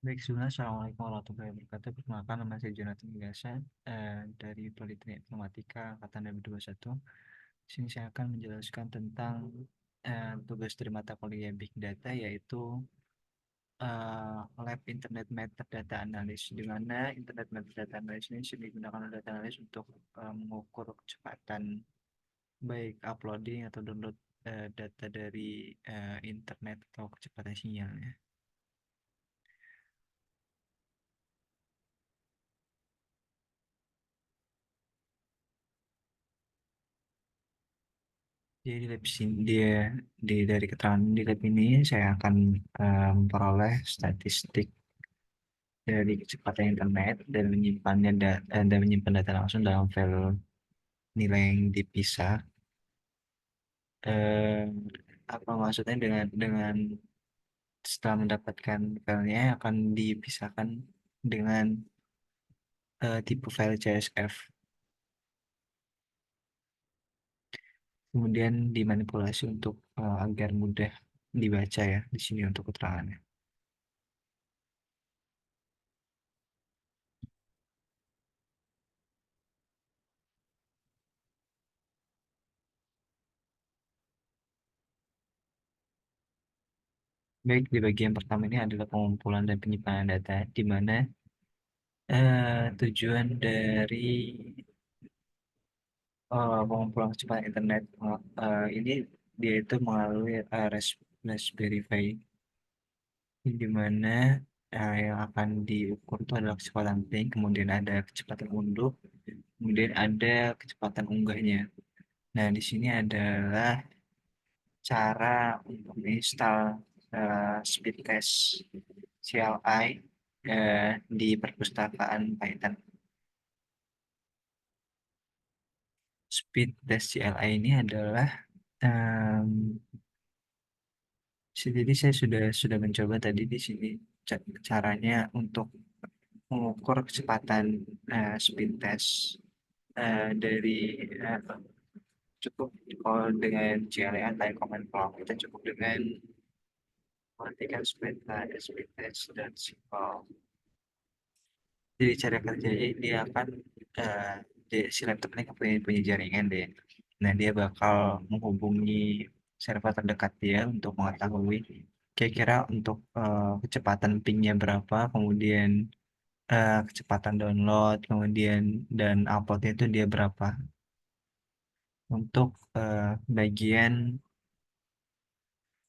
Baik, sebelumnya Assalamualaikum warahmatullahi wabarakatuh. Perkenalkan, nama saya Jonathan Gasa dari Politeknik Informatika Angkatan 2021. Di sini saya akan menjelaskan tentang tugas dari mata kuliah Big Data, yaitu Lab Internet Metadata Analysis, di mana Internet Metadata Analysis ini sering digunakan oleh data analis untuk mengukur kecepatan baik uploading atau download data dari internet atau kecepatan sinyalnya. Jadi dari keterangan di lab ini saya akan memperoleh statistik dari kecepatan internet dan dan menyimpan data langsung dalam file nilai yang dipisah. Eh, Apa maksudnya dengan setelah mendapatkan filenya akan dipisahkan dengan tipe file CSV, kemudian dimanipulasi untuk agar mudah dibaca ya di sini untuk keterangannya. Baik, di bagian pertama ini adalah pengumpulan dan penyimpanan data, di mana tujuan dari pengumpulan kecepatan internet ini dia itu melalui Raspberry Pi, di mana yang akan diukur itu adalah kecepatan ping, kemudian ada kecepatan unduh, kemudian ada kecepatan unggahnya. Nah, di sini adalah cara untuk menginstal speed test CLI di perpustakaan Python. Speed test CLI ini adalah em, jadi saya sudah mencoba tadi di sini caranya untuk mengukur kecepatan speed test dari eh, cukup kalau dengan CLI atau command prompt kita cukup dengan mengetikkan speed test dan simpel. Jadi cara kerjanya dia akan eh, si laptop ini kan punya jaringan deh. Nah, dia bakal menghubungi server terdekat dia untuk mengetahui kira-kira untuk kecepatan pingnya berapa, kemudian kecepatan download, kemudian dan uploadnya itu dia berapa. Untuk bagian,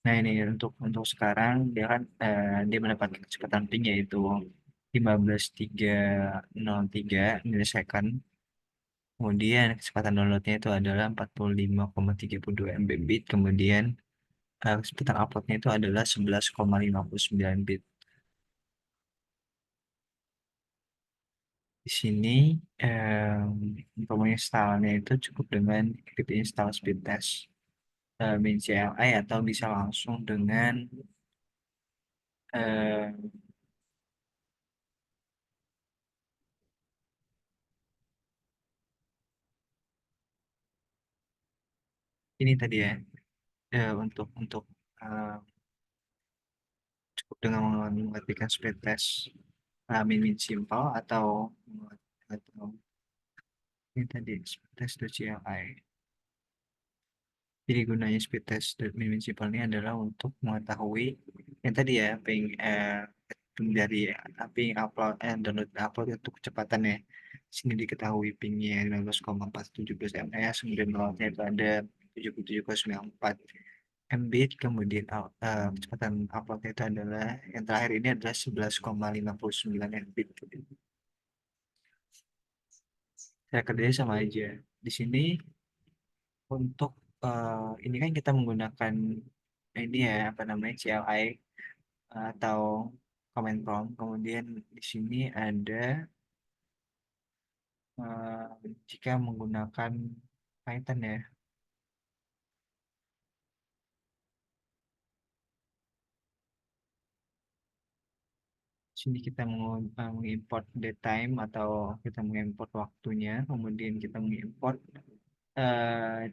nah ini untuk sekarang dia kan dia mendapatkan kecepatan ping yaitu 15.303 milisecond. Kemudian kecepatan downloadnya itu adalah 45,32 Mbit. Kemudian kecepatan uploadnya itu adalah 11,59 bit. Di sini untuk menginstalnya itu cukup dengan git install speed test min CLI atau bisa langsung dengan eh, ini tadi ya, untuk eh, cukup dengan mengetikkan speed test min simple atau ini tadi speed test CLI. Jadi gunanya speed test municipal ini adalah untuk mengetahui yang tadi ya, dari ping upload download upload untuk kecepatannya. Sini diketahui pingnya 15,417 ms, kemudian downloadnya itu ada 77,94 Mbit, kemudian kecepatan uploadnya itu adalah yang terakhir ini adalah 11,59 Mbit. Saya kerjanya sama aja. Di sini untuk ini kan kita menggunakan ini ya apa namanya CLI atau command prompt. Kemudian di sini ada jika menggunakan Python ya. Di sini kita mengimport datetime atau kita mengimport waktunya. Kemudian kita mengimport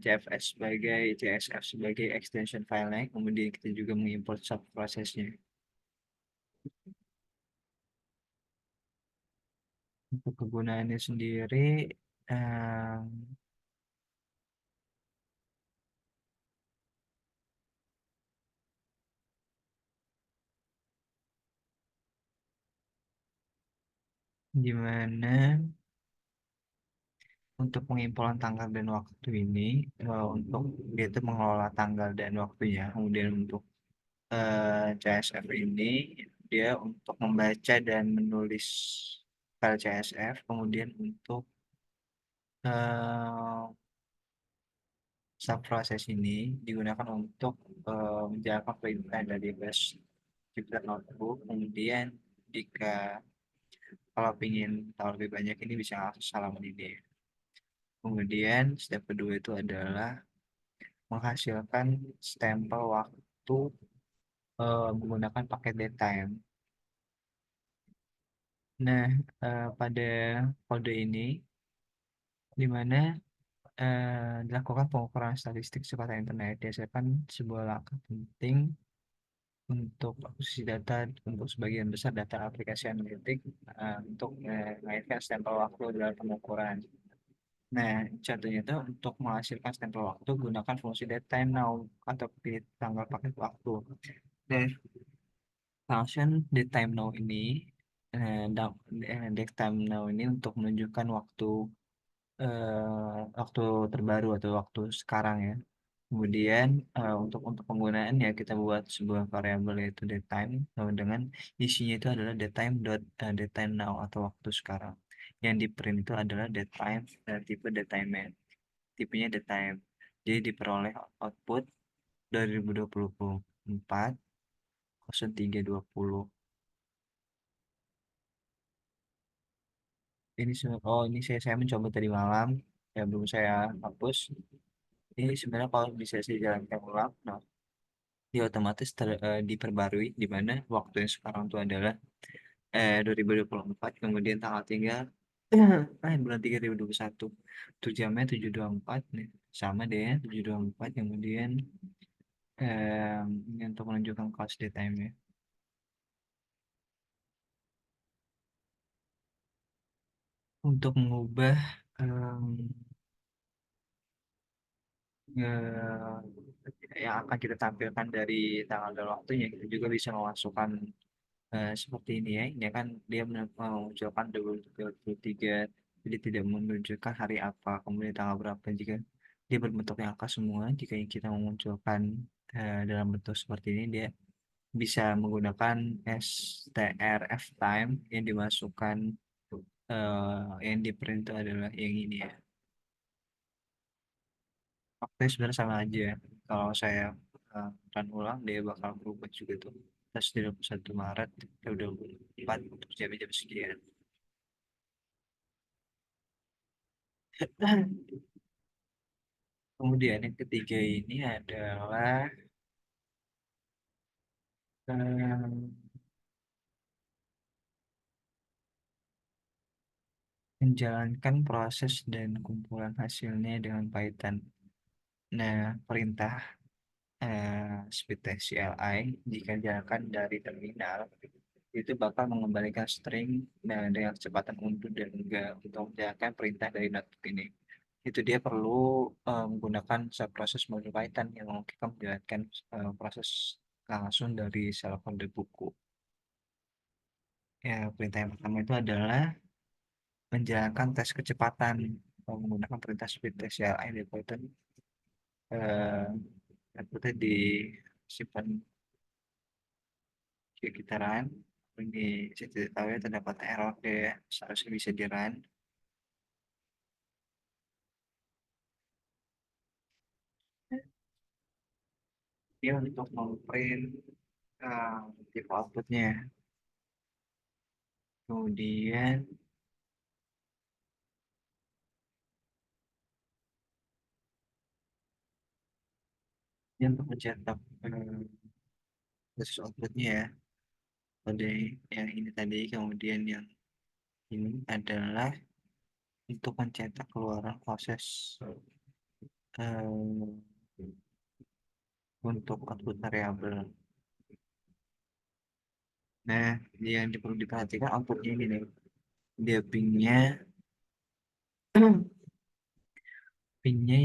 CSF sebagai extension filenya. Kemudian kita juga mengimport subprocessnya. Untuk kegunaannya sendiri, em, gimana untuk pengimpulan tanggal dan waktu ini, untuk dia itu mengelola tanggal dan waktunya, kemudian untuk CSF ini dia untuk membaca dan menulis file CSF, kemudian untuk eh, subproses ini digunakan untuk menjalankan perintah dari bash Jupyter Notebook. Kemudian jika kalau ingin tahu lebih banyak ini bisa akses halaman ini. Kemudian step kedua itu adalah menghasilkan stempel waktu menggunakan paket datetime. Nah, pada kode ini di mana dilakukan pengukuran statistik kecepatan internet dihasilkan sebuah langkah penting untuk akuisisi data untuk sebagian besar data aplikasi analitik untuk mengaitkan stempel waktu dalam pengukuran. Nah, contohnya itu untuk menghasilkan stempel waktu gunakan fungsi datetime now atau pilih tanggal paket waktu. Dan function datetime now ini datetime now ini untuk menunjukkan waktu terbaru atau waktu sekarang ya. Kemudian untuk penggunaan ya kita buat sebuah variabel yaitu datetime dengan isinya itu adalah datetime now atau waktu sekarang. Yang di print itu adalah datetime tipe datetime, tipenya datetime. Jadi diperoleh output 2024 0320. Ini saya mencoba tadi malam ya belum saya hapus. Ini sebenarnya kalau bisa saya jalankan ulang, nah dia otomatis diperbarui di mana waktu yang sekarang itu adalah 2024 kemudian tanggal 3 bulan 3 2021 tuh jamnya 7.24 nih sama deh ya 7.24 kemudian ini untuk menunjukkan cost daytime ya untuk mengubah em, yang akan kita tampilkan dari tanggal dan waktunya kita juga bisa memasukkan seperti ini ya. Ini kan dia menunjukkan 2023, jadi tidak menunjukkan hari apa, kemudian tanggal berapa. Jika dia berbentuk angka semua, jika kita memunculkan dalam bentuk seperti ini, dia bisa menggunakan strf time yang dimasukkan yang di print itu adalah yang ini ya. Waktunya sebenarnya sama aja. Kalau saya run ulang, dia bakal berubah juga tuh. Terus 21 Maret, kita udah 4 untuk jam-jam sekian. Kemudian yang ketiga ini adalah eh, menjalankan proses dan kumpulan hasilnya dengan Python. Nah, perintah speed test CLI jika dijalankan dari terminal itu bakal mengembalikan string dengan kecepatan untuk dan enggak untuk menjalankan perintah dari notebook ini. Itu dia perlu menggunakan subproses modul Python yang memungkinkan menjalankan proses langsung dari sel kode buku. Ya, perintah yang pertama itu adalah menjalankan tes kecepatan menggunakan perintah speed test CLI di Python. Eh, Outputnya disimpan di sekitaran. Ini saya tidak tahu ya terdapat error ya, seharusnya bisa di run. Dia untuk memprint tipe outputnya. Kemudian dia untuk mencetak proses outputnya ya. Pada yang ini tadi, kemudian yang ini adalah untuk mencetak keluaran proses eh, untuk output variabel. Nah, yang perlu diperhatikan outputnya ini nih. Dia pingnya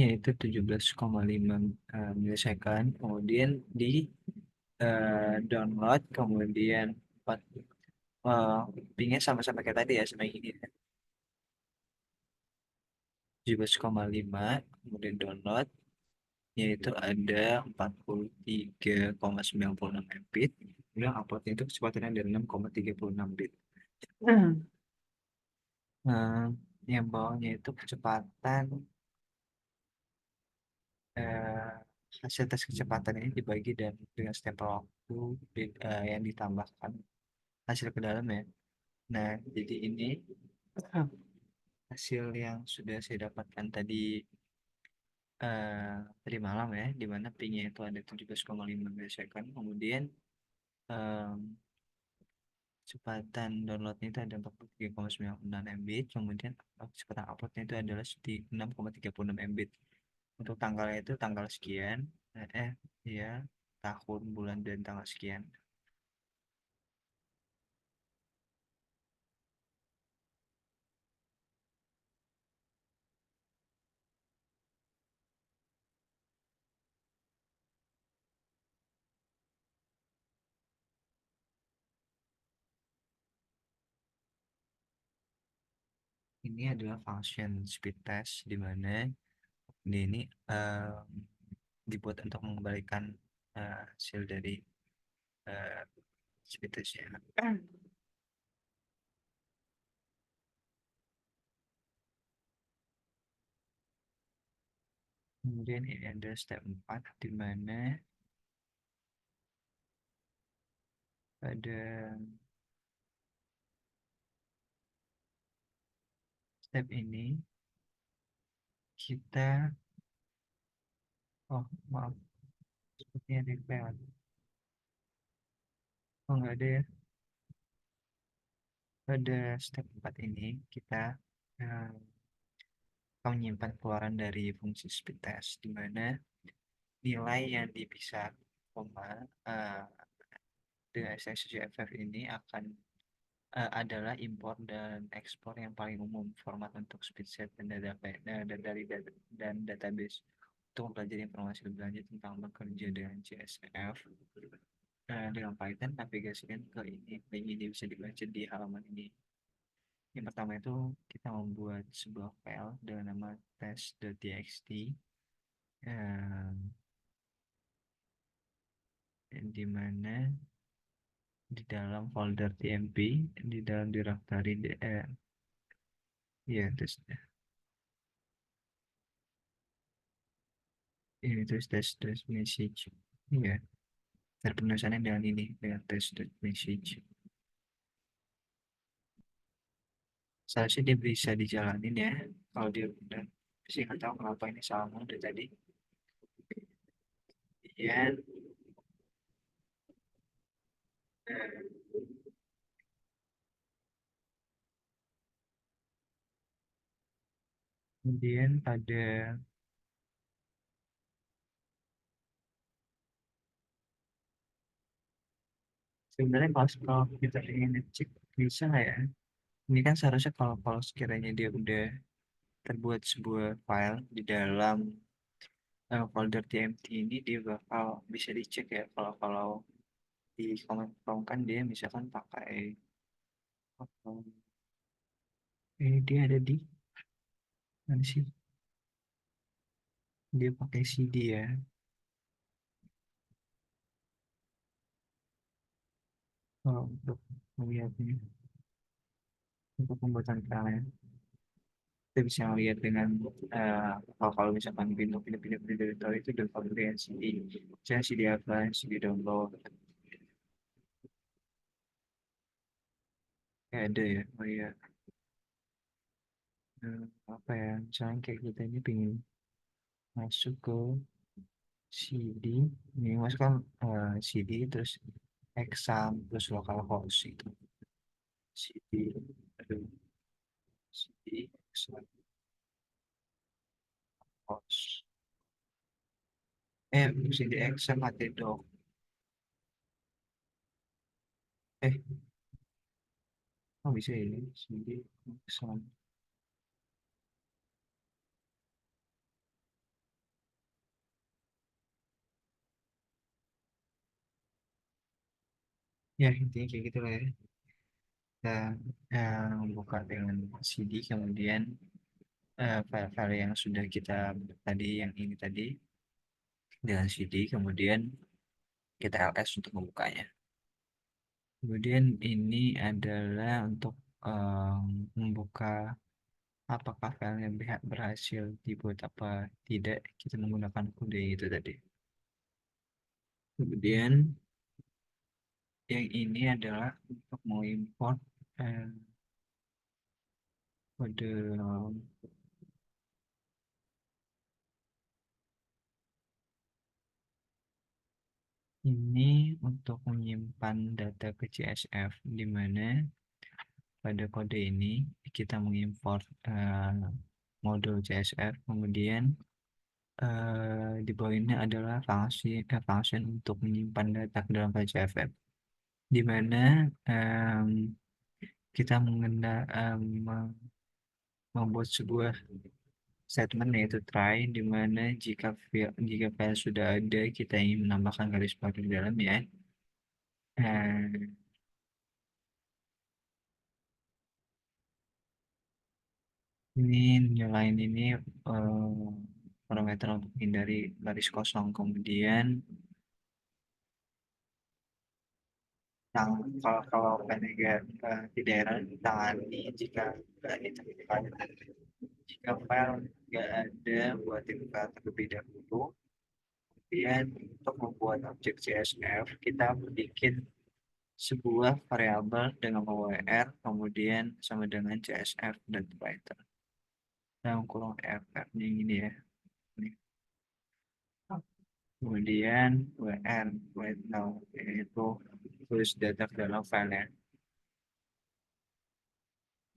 yaitu 17,5 milisecond, kemudian di download, kemudian 4, eh, pingnya sama-sama kayak tadi ya, sama ini 17,5, kemudian download yaitu ada 43,96 Mbit, kemudian uploadnya itu kecepatannya ada 6,36 bit. Nah, yang bawahnya itu kecepatan, eh, hasil tes kecepatan ini dibagi dan dengan stempel waktu yang ditambahkan hasil ke dalam ya. Nah, jadi ini hasil yang sudah saya dapatkan tadi malam ya, di mana pingnya itu ada 17,5 millisecond, kemudian em, kecepatan downloadnya itu ada 43,96 Mbit, kemudian kecepatan uploadnya itu adalah di 6,36 Mbit. Untuk tanggalnya itu tanggal sekian, ya, tahun, bulan, dan tanggal sekian. Ini adalah function speed test di mana ini em, dibuat untuk mengembalikan hasil dari eh, speed testnya. Kemudian ini ada step 4 di mana pada step ini kita, oh maaf, sepertinya ada yang lewat. Oh nggak ada ya. Pada step 4 ini kita eh, akan menyimpan keluaran dari fungsi speed test di mana nilai yang dipisah koma eh, dengan ekstensi FF ini adalah import dan ekspor yang paling umum format untuk speedset dan dan database. Untuk mempelajari informasi lebih lanjut tentang bekerja dengan CSF dengan Python, navigasikan ke ini. Link ini bisa dibaca di halaman ini. Yang pertama itu kita membuat sebuah file dengan nama test.txt, eh, di mana di dalam folder tmp, di dalam directory ya test, ini terus test message, iya, dan penulisannya dengan ini, dengan test.message. Seharusnya dia bisa dijalanin ya, kalau dia udah, sih nggak tahu kenapa ini salah mode tadi. Ya, kemudian sebenarnya kalau kita ingin ngecek bisa nggak ya? Ini kan seharusnya kalau kalau sekiranya dia udah terbuat sebuah file di dalam folder tmt ini, dia bakal bisa dicek ya, kalau kalau di comment kan dia misalkan pakai dia ada di mana sih, dia pakai CD ya, kalau untuk melihatnya, untuk pembuatan filenya kita bisa melihat dengan kalau misalkan pindah-pindah directory itu udah komprehensi di misalnya CD apa, CD download, kayak ada ya. Oh iya. Apa ya, misalnya kayak kita ini pengen masuk ke CD, ini masukkan CD terus exam terus localhost itu CD, aduh, CD exam host, CD exam htdoc, eh Oh bisa ini CD sound. Ya intinya kayak gitu lah ya. Kita buka dengan CD, kemudian file-file yang sudah kita tadi, yang ini tadi dengan CD, kemudian kita ls untuk membukanya. Kemudian ini adalah untuk membuka apakah filenya berhasil dibuat apa tidak, kita menggunakan kode itu tadi. Kemudian yang ini adalah untuk mengimport eh, kode ini untuk menyimpan data ke CSV, di mana pada kode ini kita mengimport modul CSV, kemudian di bawah ini adalah function untuk menyimpan data ke dalam file CSV, di mana kita membuat sebuah statement yaitu try, di mana jika file sudah ada, kita ingin menambahkan garis baru di dalam ya. Ini nyalain ini parameter untuk menghindari garis kosong. Kemudian kalau penega tidak error, tangani jika ditemukan. Jika file nggak ada, buatin file terlebih dahulu. Kemudian untuk membuat objek CSV, kita bikin sebuah variabel dengan WR, kemudian sama dengan CSV dan writer. Dalam kurung FF ini ya. Kemudian WR, wait now, yaitu tulis data ke dalam file.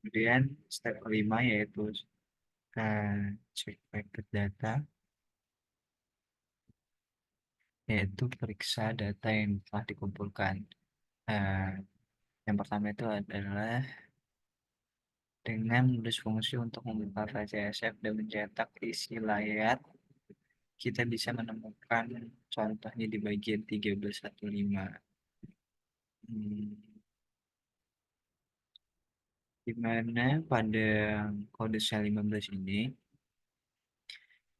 Kemudian step kelima yaitu check packet data, yaitu periksa data yang telah dikumpulkan. Eh, yang pertama itu adalah dengan menulis fungsi untuk membuka file CSV dan mencetak isi layar, kita bisa menemukan contohnya di bagian 1315. Hmm, di mana pada kode cell 15 ini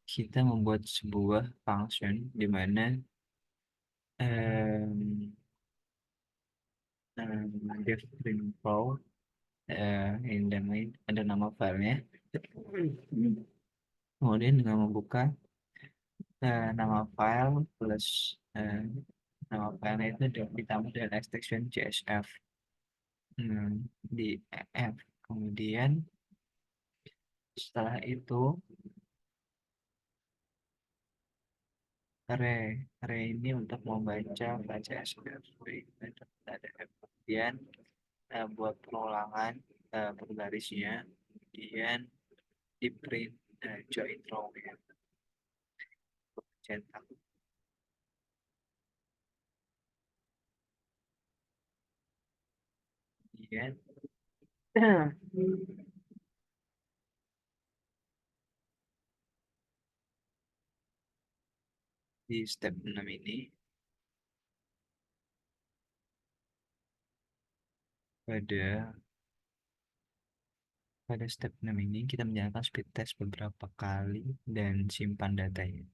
kita membuat sebuah function di mana em, def info yang ada nama filenya. Kemudian dengan membuka nama file plus nama filenya itu ditambah dengan extension CSV di EF. Kemudian setelah itu array array ini untuk membaca CSV, ada F. Kemudian buat pengulangan berbarisnya, kemudian di print join row ya, untuk cetak. Kemudian di step 6 ini, pada pada step 6 ini kita menjalankan speed test beberapa kali dan simpan datanya.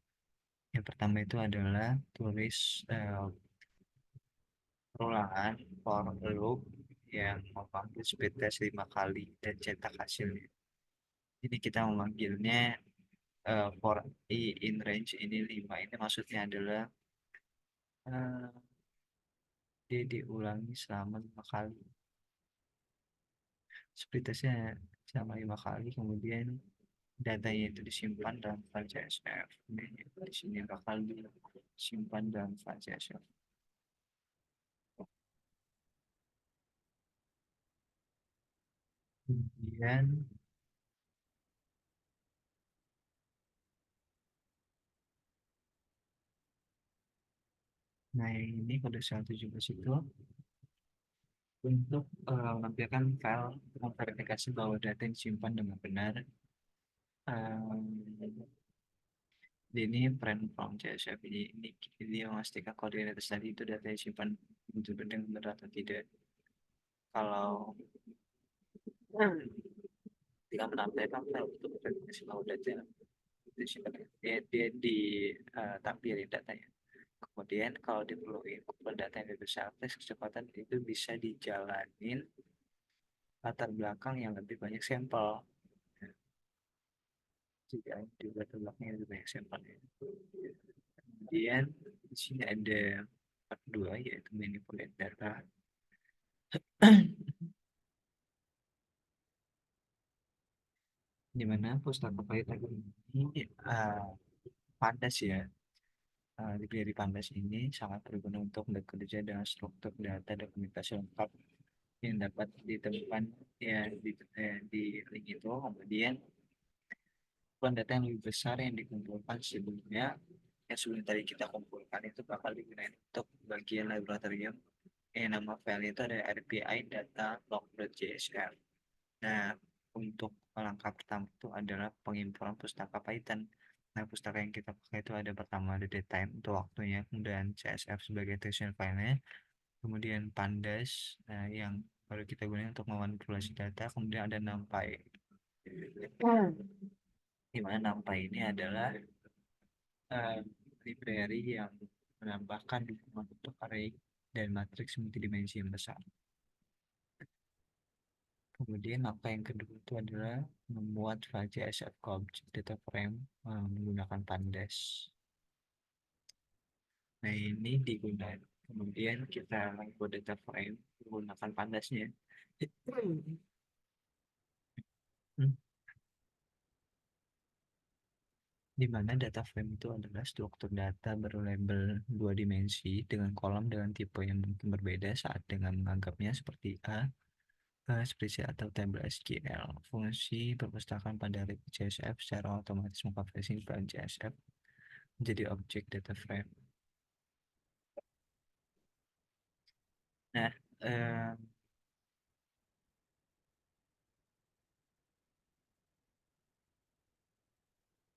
Yang pertama itu adalah tulis perulangan for loop yang memanggil speed test 5 kali dan cetak hasilnya. Jadi kita memanggilnya for i in range ini 5, ini maksudnya adalah eh, dia diulangi selama 5 kali. Speed testnya selama 5 kali, kemudian datanya itu disimpan dalam file CSV. Di sini bakal disimpan dalam file CSV. Kemudian, nah yang ini kode 117 itu untuk menampilkan file memverifikasi bahwa data yang disimpan dengan benar. eh, ini print from CSV ini dia memastikan koordinates tadi itu data yang disimpan dengan benar atau tidak. Kalau tidak menampilkan file untuk verifikasi bahwa data itu disimpan, dia ditampilin datanya. Kemudian kalau diperlukan kumpulan data yang lebih besar, tes kecepatan itu bisa dijalanin latar belakang yang lebih banyak sampel. Jika di latar belakang yang lebih banyak sampelnya. Kemudian di sini ada part 2 yaitu manipulate data. Di mana pustaka Python ini Pandas ya. Library Pandas ini sangat berguna untuk bekerja dengan struktur data dokumentasi lengkap yang dapat ditemukan ya di link itu. Kemudian kumpulan data yang lebih besar yang dikumpulkan sebelumnya, yang sebelum tadi kita kumpulkan itu bakal digunakan untuk bagian laboratorium. Nama file itu ada RPI data log.jsr. Nah, untuk langkah pertama itu adalah pengimportan pustaka Python. Nah, pustaka yang kita pakai itu ada pertama ada datetime untuk waktunya, kemudian CSF sebagai textual file-nya, kemudian pandas yang baru kita gunakan untuk memanipulasi data, kemudian ada numpy. Di mana numpy ini adalah library yang menambahkan dukungan untuk array dan matriks multidimensi yang besar. Kemudian apa yang kedua itu adalah membuat file CSV object data frame menggunakan pandas. Nah ini digunakan. Kemudian kita membuat data frame menggunakan pandasnya. Hmm. Di mana data frame itu adalah struktur data berlabel dua dimensi dengan kolom dengan tipe yang mungkin berbeda saat dengan menganggapnya seperti seperti atau tabel SQL. Fungsi perpustakaan pada CSF secara otomatis mengkonversi file CSF menjadi objek data frame. Nah, eh,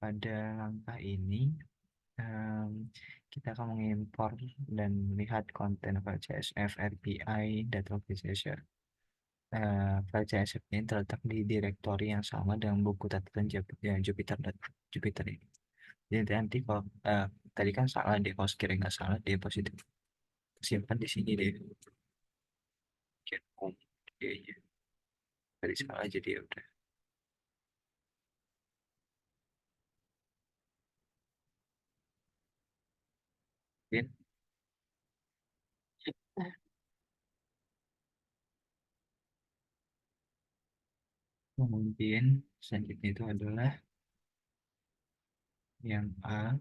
pada langkah ini em, kita akan mengimpor dan melihat konten file CSV, RPI, data visualization. File CSV ini terletak di direktori yang sama dengan buku catatan Jupyter dan Jupyter ini. Jadi nanti kalau tadi kan salah deh, kalau sekiranya nggak salah dia positif simpan di sini deh. Iya, tadi salah jadi ya udah. Kemudian, kemudian selanjutnya itu adalah yang A,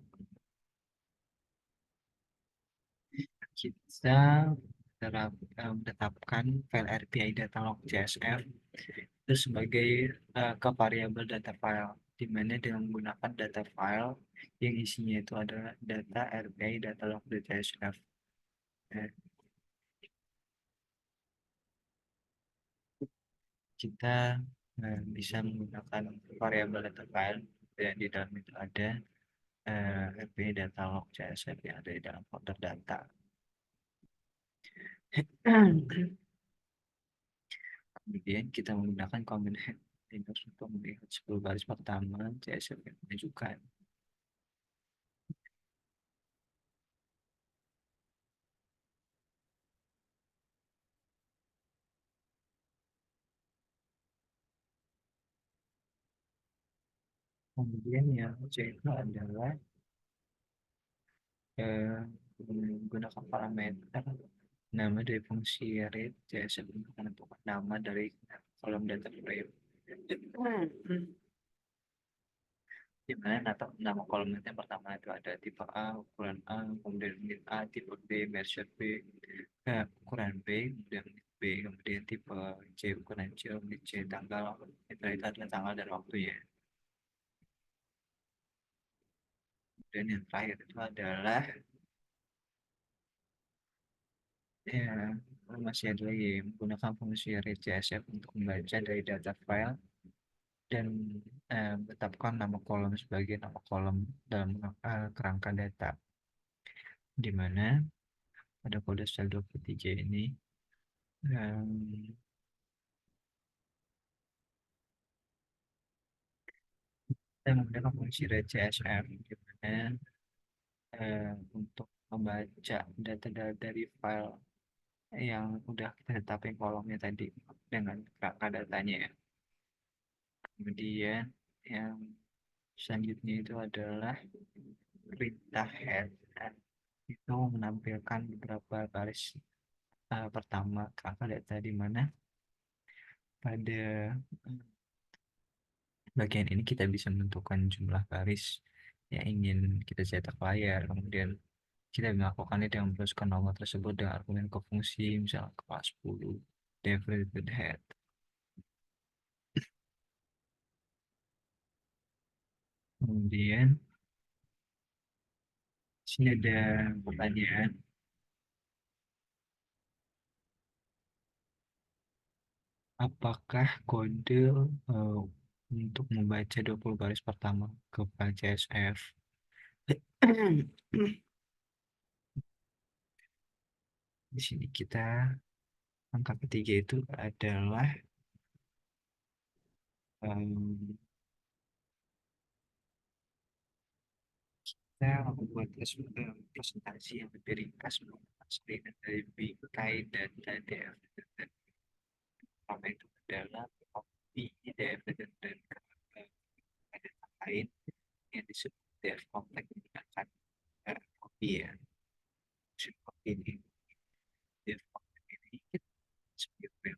kita menetapkan file RPI data log CSV itu sebagai ke variabel data file, di mana dengan menggunakan data file yang isinya itu adalah data RPI data log CSV. Nah, kita bisa menggunakan variabel data file dan di dalam itu ada RPI data log CSV yang ada di dalam folder data. Kemudian kita menggunakan kombinasi Linux untuk melihat 10 baris pertama CSV yang menunjukkan. Kemudian yang C itu adalah eh, menggunakan parameter nama dari fungsi read CSV untuk menentukan nama dari kolom data frame. Di mana nama kolom data yang pertama itu ada tipe A, ukuran A, kemudian unit A, tipe B, version B, ukuran B, kemudian unit B, kemudian tipe C, ukuran C, unit C, tanggal, itu adalah tanggal dan waktunya. Dan yang terakhir itu adalah ya, masih ada lagi menggunakan fungsi read CSF untuk membaca dari data file dan menetapkan nama kolom sebagai nama kolom dalam kerangka data, di mana pada kode sel 23 ini em, kita menggunakan fungsi read CSF, di mana untuk membaca data dari file yang udah kita tetapin kolomnya tadi dengan kerangka datanya ya. Kemudian yang selanjutnya itu adalah perintah head. Itu menampilkan beberapa baris pertama kerangka data, di mana pada bagian ini kita bisa menentukan jumlah baris yang ingin kita cetak layar. Kemudian kita melakukannya dengan meneruskan nomor tersebut dengan argumen ke fungsi, misalnya kepala 10 default head. Kemudian sini ada pertanyaan, apakah kode untuk membaca 20 baris pertama ke file CSF di sini kita angka ketiga itu adalah em, kita membuat presentasi yang lebih ringkas menggunakan screen dari bingkai data DF. Pertama itu adalah copy DF dan data lain yang disebut DF kompleks menggunakan copy ya. Maksud copy ini DF kompleks ini kita sebagai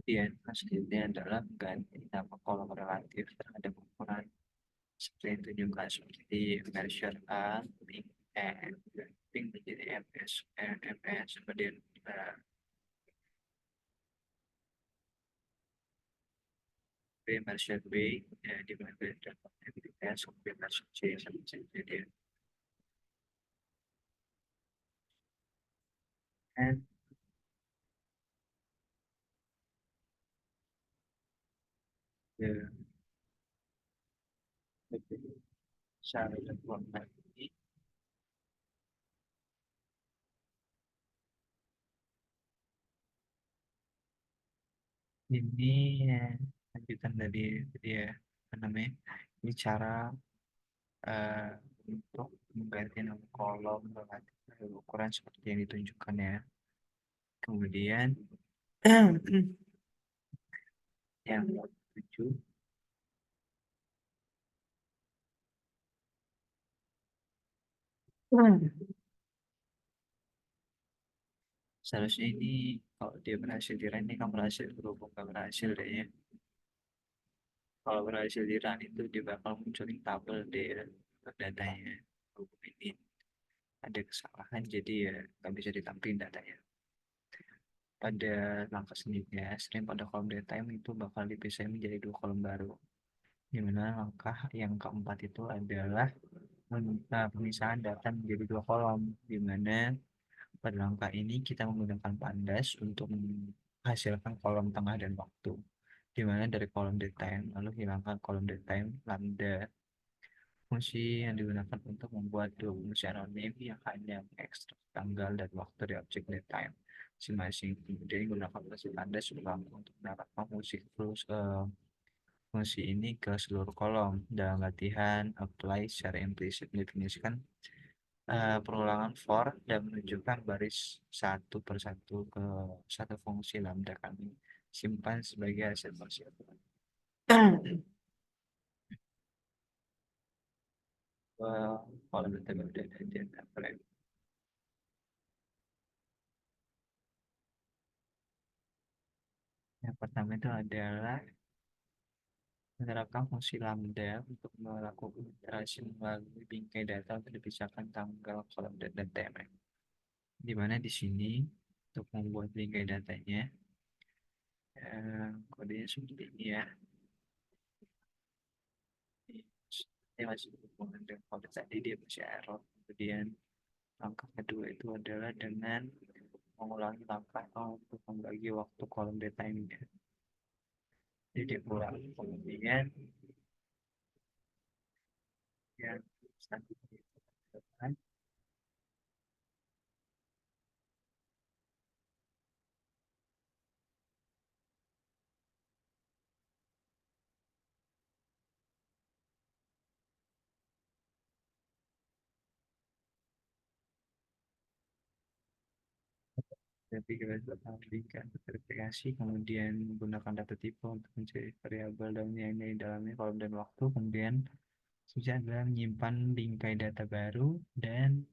kemudian hasilnya adalah mengganti nama kolom relatif terhadap ukuran seperti yang ditunjukkan seperti measure A, ping N, ping menjadi MS, MS, kemudian B measure B, di mana dalam aktivitas, kemudian measure C sama jadi N, ya, lebih besar dan kurang lagi. Ini lanjutan dari dia apa namanya? Ini cara eh, untuk mengganti nama kolom relatif ukuran seperti yang ditunjukkan ya. Kemudian yang tujuh, seharusnya ini kalau dia berhasil di run, ini kan berhasil, berhubung nggak berhasil deh ya. Kalau berhasil di run itu dia bakal munculin tabel di datanya. Berhubung ini ada kesalahan, jadi ya nggak bisa ditampilkan datanya. Pada langkah selanjutnya, stream pada kolom datetime itu bakal dipisah menjadi dua kolom baru. Di mana langkah yang keempat itu adalah pemisahan data menjadi dua kolom, di mana pada langkah ini kita menggunakan pandas untuk menghasilkan kolom tengah dan waktu, di mana dari kolom datetime lalu hilangkan kolom datetime lambda, fungsi yang digunakan untuk membuat dua fungsi anonim yang hanya mengekstrak tanggal dan waktu dari objek datetime masing-masing. Kemudian gunakan fungsi pandas ulang untuk menerapkan fungsi ini ke seluruh kolom. Dalam latihan apply secara implisit mendefinisikan perulangan for dan menunjukkan baris satu persatu ke satu fungsi lambda kami simpan sebagai hasil persiapan. Kalau data data frame. Yang pertama itu adalah menerapkan fungsi lambda untuk melakukan iterasi melalui bingkai data untuk dipisahkan tanggal kolom dan TMM. Di mana di sini untuk membuat bingkai datanya, kodenya seperti ini ya. dia masih berhubungan dengan konteks tadi, dia masih error. Kemudian langkah kedua itu adalah dengan mengulangi langkah untuk membagi waktu kolom data ini. Jadi pulang kemudian yang selanjutnya tapi kita berikan verifikasi, kemudian menggunakan data tipe untuk mencari variabel dalamnya ini dalamnya kolom dan waktu, kemudian sujud adalah menyimpan bingkai data baru dan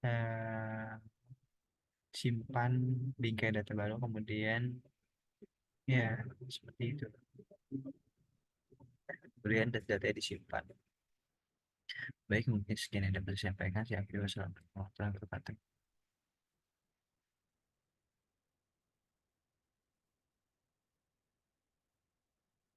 eh, simpan bingkai data baru, kemudian ya seperti itu, kemudian data-data disimpan. Baik, mungkin sekian yang dapat saya sampaikan. Saya akhiri, wassalamualaikum warahmatullahi wabarakatuh.